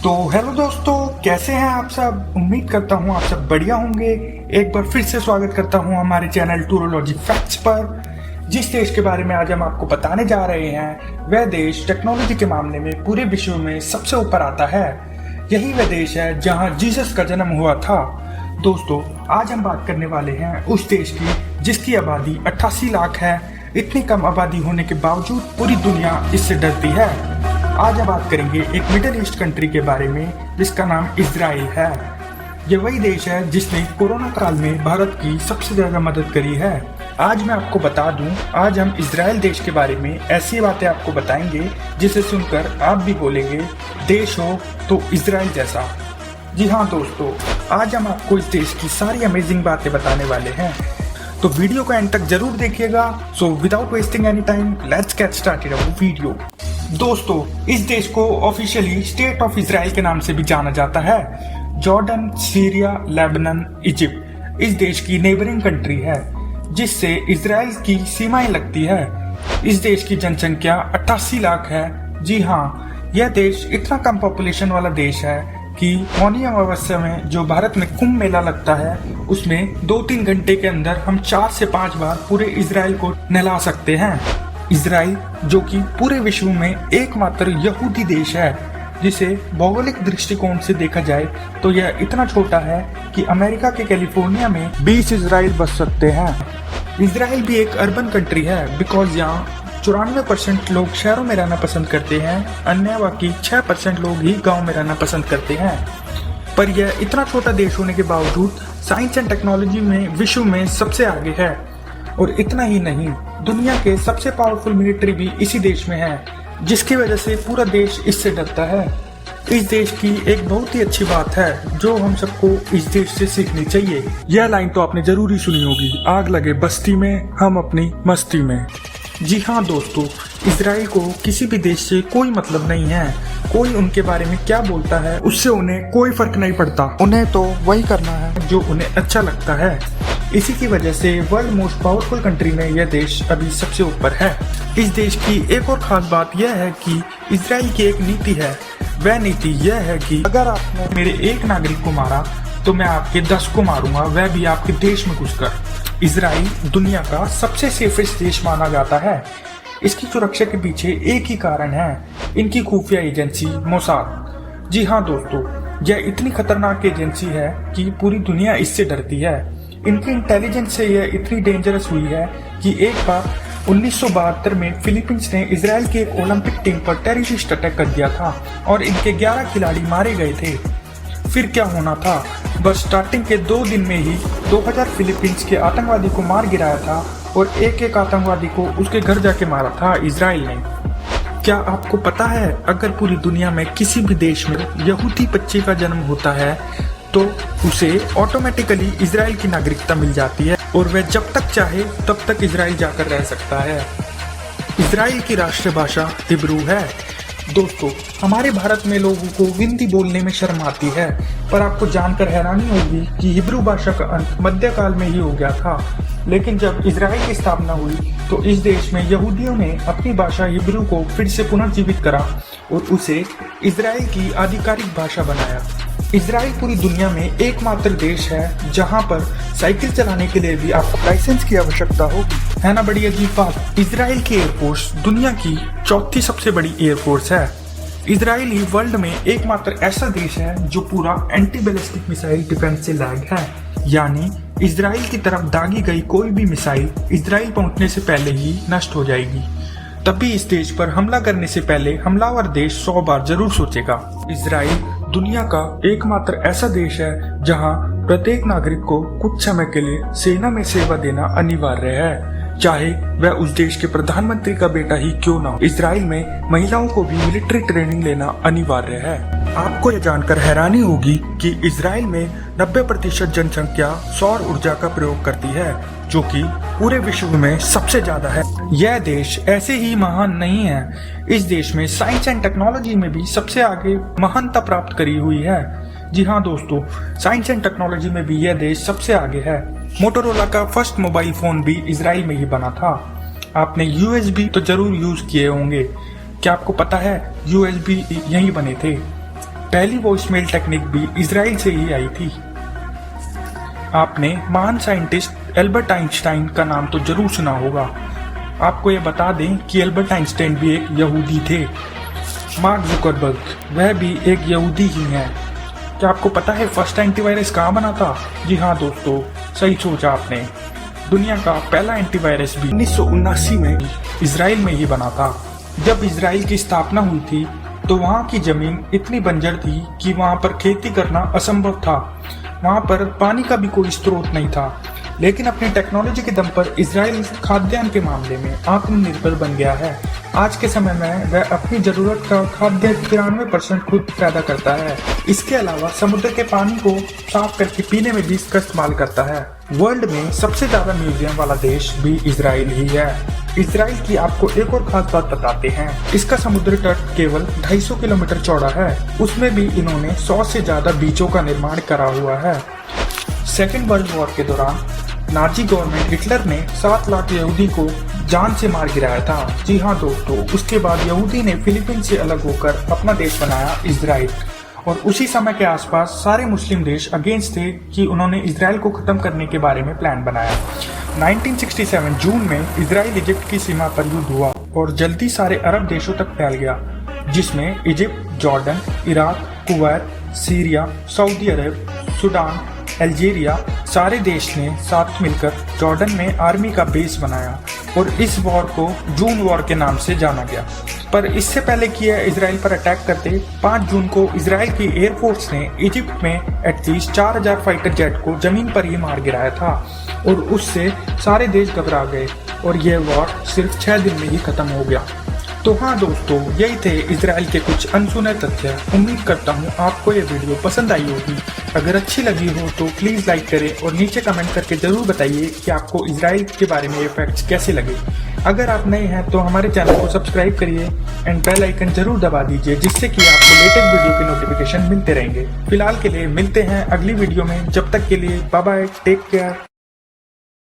तो हेलो दोस्तों, कैसे हैं आप सब। उम्मीद करता हूं आप सब बढ़िया होंगे। एक बार फिर से स्वागत करता हूं हमारे चैनल टूरोलॉजी फैक्ट्स पर। जिस देश के बारे में आज हम आपको बताने जा रहे हैं वह देश टेक्नोलॉजी के मामले में पूरे विश्व में सबसे ऊपर आता है। यही वह देश है जहां जीसस का जन्म हुआ था। दोस्तों, आज हम बात करने वाले हैं उस देश की जिसकी आबादी 88 लाख है। इतनी कम आबादी होने के बावजूद पूरी दुनिया इससे डरती है। आज हम बात करेंगे एक मिडिल ईस्ट कंट्री के बारे में जिसका नाम इजराइल है। यह वही देश है जिसने कोरोना काल में भारत की सबसे ज्यादा मदद करी है। आज मैं आपको बता दूं, आज हम इजराइल देश के बारे में ऐसी बातें आपको बताएंगे जिसे सुनकर आप भी बोलेंगे देश हो तो इजराइल जैसा। जी हाँ दोस्तों, आज हम आपको इस देश की सारी अमेजिंग बातें बताने वाले हैं, तो वीडियो को एंड तक जरूर देखिएगा। So without wasting any time let's get started our video. दोस्तों, इस देश को ऑफिशियली स्टेट ऑफ इजराइल के नाम से भी जाना जाता है। जॉर्डन, सीरिया, लेबनान, इजिप्ट इस देश की नेबरिंग कंट्री है जिससे इजराइल की सीमाएं लगती है। इस देश की जनसंख्या 88 लाख है। जी हाँ, यह देश इतना कम पॉपुलेशन वाला देश है कि मौनी अमावस्या में जो भारत में कुंभ मेला लगता है उसमें 2-3 घंटे के अंदर हम 4 से 5 बार पूरे इजराइल को नहला सकते हैं। इजराइल जो कि पूरे विश्व में एकमात्र यहूदी देश है, जिसे भौगोलिक दृष्टिकोण से देखा जाए तो यह इतना छोटा है कि अमेरिका के कैलिफोर्निया में 20 इजराइल बस सकते हैं। इजराइल भी एक अर्बन कंट्री है बिकॉज यहाँ 94% लोग शहरों में रहना पसंद करते हैं, अन्य बाकी 6% लोग ही गांव में रहना पसंद करते हैं। पर यह इतना छोटा देश होने के बावजूद साइंस एंड टेक्नोलॉजी में विश्व में सबसे आगे है। और इतना ही नहीं, दुनिया के सबसे पावरफुल मिलिट्री भी इसी देश में है, जिसकी वजह से पूरा देश इससे डरता है। इस देश की एक बहुत ही अच्छी बात है जो हम सबको इस देश से सीखनी चाहिए। यह लाइन तो आपने जरूर ही सुनी होगी, आग लगे बस्ती में हम अपनी मस्ती में। जी हाँ दोस्तों, इजराइल को किसी भी देश से कोई मतलब नहीं है। कोई उनके बारे में क्या बोलता है उससे उन्हें कोई फर्क नहीं पड़ता। उन्हें तो वही करना है जो उन्हें अच्छा लगता है। इसी की वजह से वर्ल्ड मोस्ट पावरफुल कंट्री में यह देश अभी सबसे ऊपर है। इस देश की एक और खास बात यह है कि इजराइल की एक नीति है। वह नीति यह है कि अगर आपने मेरे एक नागरिक को मारा तो मैं आपके 10 को मारूंगा, वह भी आपके देश में घुसकर। इजराइल दुनिया का सबसे सेफेस्ट देश माना जाता है। इसकी सुरक्षा के पीछे एक ही कारण है, इनकी खुफिया एजेंसी मोसाद। जी हाँ दोस्तों, यह इतनी खतरनाक एजेंसी है कि पूरी दुनिया इससे डरती है। इनकी इंटेलिजेंस से यह इतनी डेंजरस हुई है कि एक बार 1972 में फिलीपींस ने इजराइल की एक ओलंपिक टीम पर टेररिस्ट अटैक कर दिया था और इनके 11 खिलाड़ी मारे गए थे। फिर क्या होना था, बस स्टार्टिंग के 2 दिन में ही 2000 फिलीपींस के आतंकवादी को मार गिराया था और एक आतंकवादी को उसके घर जाके मारा था इजराइल ने। क्या आपको पता है, अगर पूरी दुनिया में किसी भी देश में यहूदी बच्चे का जन्म होता है तो उसे ऑटोमेटिकली इजराइल की नागरिकता मिल जाती है और वह जब तक चाहे तब तक इजराइल जाकर रह सकता है। इजराइल की राष्ट्रीय भाषा हिब्रू है। दोस्तों, हमारे भारत में लोगों को हिंदी बोलने में शर्म आती है, पर आपको जानकर हैरानी होगी कि हिब्रू भाषा का अंत मध्यकाल में ही हो गया था। लेकिन जब इजराइल की स्थापना हुई तो इस देश में यहूदियों ने अपनी भाषा हिब्रू को फिर से पुनर्जीवित करा और उसे इजराइल की आधिकारिक भाषा बनाया। इजराइल पूरी दुनिया में एकमात्र देश है जहां पर साइकिल चलाने के लिए भी आपको लाइसेंस की आवश्यकता होगी। है ना बड़ी अजीब बात। इजराइल की एयरफोर्स दुनिया की 4थी सबसे बड़ी एयरफोर्स है। इजराइल ही वर्ल्ड में एकमात्र ऐसा देश है जो पूरा एंटी बैलिस्टिक मिसाइल डिफेंस से लैग है, यानी इजराइल की तरफ दागी गई कोई भी मिसाइल इजराइल पहुंचने से पहले ही नष्ट हो जाएगी। तभी इस देश पर हमला करने से पहले हमलावर देश 100 बार जरूर सोचेगा। इजराइल दुनिया का एकमात्र ऐसा देश है जहां प्रत्येक नागरिक को कुछ समय के लिए सेना में सेवा देना अनिवार्य है, चाहे वह उस देश के प्रधानमंत्री का बेटा ही क्यों ना हो। इजराइल में महिलाओं को भी मिलिट्री ट्रेनिंग लेना अनिवार्य है। आपको यह जानकर हैरानी होगी कि इजराइल में 90% जनसंख्या सौर ऊर्जा का प्रयोग करती है, जो कि पूरे विश्व में सबसे ज्यादा है। यह देश ऐसे ही महान नहीं है, इस देश में साइंस एंड टेक्नोलॉजी में भी सबसे आगे महानता प्राप्त करी हुई है। जी हाँ दोस्तों, साइंस एंड टेक्नोलॉजी में भी यह देश सबसे आगे है। मोटोरोला का फर्स्ट मोबाइल फोन भी इजराइल में ही बना था। आपने यूएसबी तो जरूर यूज किए होंगे। क्या आपको पता है यूएसबी यहीं बने थे। पहली वॉइसमेल टेक्निक भी इजराइल से ही आई थी। आपने महान साइंटिस्ट एल्बर्ट आइंस्टाइन का नाम तो जरूर सुना होगा। आपको ये बता दें कि एल्बर्ट आइंस्टाइन भी एक यहूदी थे। मार्क जुकरबर्ग वह भी एक यहूदी ही हैं। क्या आपको पता है फर्स्ट एंटीवायरस कहाँ बना था? जी हाँ दोस्तों, सही सोचा आपने। दुनिया का पहला एंटीवायरस भी 1979 में इजराइल में ही बना था। जब इजराइल की स्थापना हुई थी तो वहाँ की जमीन इतनी बंजर थी कि वहाँ पर खेती करना असंभव था। वहाँ पर पानी का भी कोई स्रोत नहीं था। लेकिन अपनी टेक्नोलॉजी के दम पर इजराइल खाद्यान्न के मामले में आत्मनिर्भर बन गया है। आज के समय में वह अपनी जरूरत का खाद्य 93% खुद पैदा करता है। इसके अलावा समुद्र के पानी को साफ करके पीने में भी इसका इस्तेमाल करता है। वर्ल्ड में सबसे ज्यादा म्यूजियम वाला देश भी इजराइल ही है। इजराइल की आपको एक और खास बात बताते हैं। इसका समुद्र तट केवल 250 किलोमीटर चौड़ा है। उसमें भी इन्होंने 100 से ज्यादा बीचों का निर्माण करा हुआ है। सेकेंड वर्ल्ड वॉर के दौरान नाजी गवर्नमेंट हिटलर ने 7 लाख यहूदी को जान से मार गिराया था। जी हाँ दोस्तों, उसके बाद यहूदी ने फिलीपींस से अलग होकर अपना देश बनाया इजराइल। और उसी समय के आसपास सारे मुस्लिम देश अगेंस्ट थे कि उन्होंने इजराइल को खत्म करने के बारे में प्लान बनाया। 1967 जून में इजराइल इजिप्ट की सीमा पर युद्ध हुआ और जल्दी सारे अरब देशों तक फैल गया, जिसमें Egypt, Jordan, Iraq, Kuwait, Syria, Saudi Arab, Sudan, Algeria सारे देश ने साथ मिलकर जॉर्डन में आर्मी का बेस बनाया और इस वॉर को जून वॉर के नाम से जाना गया। पर इससे पहले कि यह इजराइल पर अटैक करते 5 जून को इजराइल की एयरफोर्स ने इजिप्ट में एटलीस्ट 4000 फाइटर जेट को जमीन पर ही मार गिराया था और उससे सारे देश घबरा गए और यह वॉर सिर्फ 6 दिन में ही खत्म हो गया। तो हाँ दोस्तों, यही थे इजराइल के कुछ अनसुने तथ्य। उम्मीद करता हूँ आपको ये वीडियो पसंद आई होगी। अगर अच्छी लगी हो तो प्लीज़ लाइक करें और नीचे कमेंट करके ज़रूर बताइए कि आपको इजराइल के बारे में ये फैक्ट्स कैसे लगे। अगर आप नए हैं तो हमारे चैनल को सब्सक्राइब करिए एंड बेल आइकन जरूर दबा दीजिए, जिससे कि आपको लेटेस्ट वीडियो के नोटिफिकेशन मिलते रहेंगे। फिलहाल के लिए मिलते हैं अगली वीडियो में। जब तक के लिए बाय बाय, टेक केयर।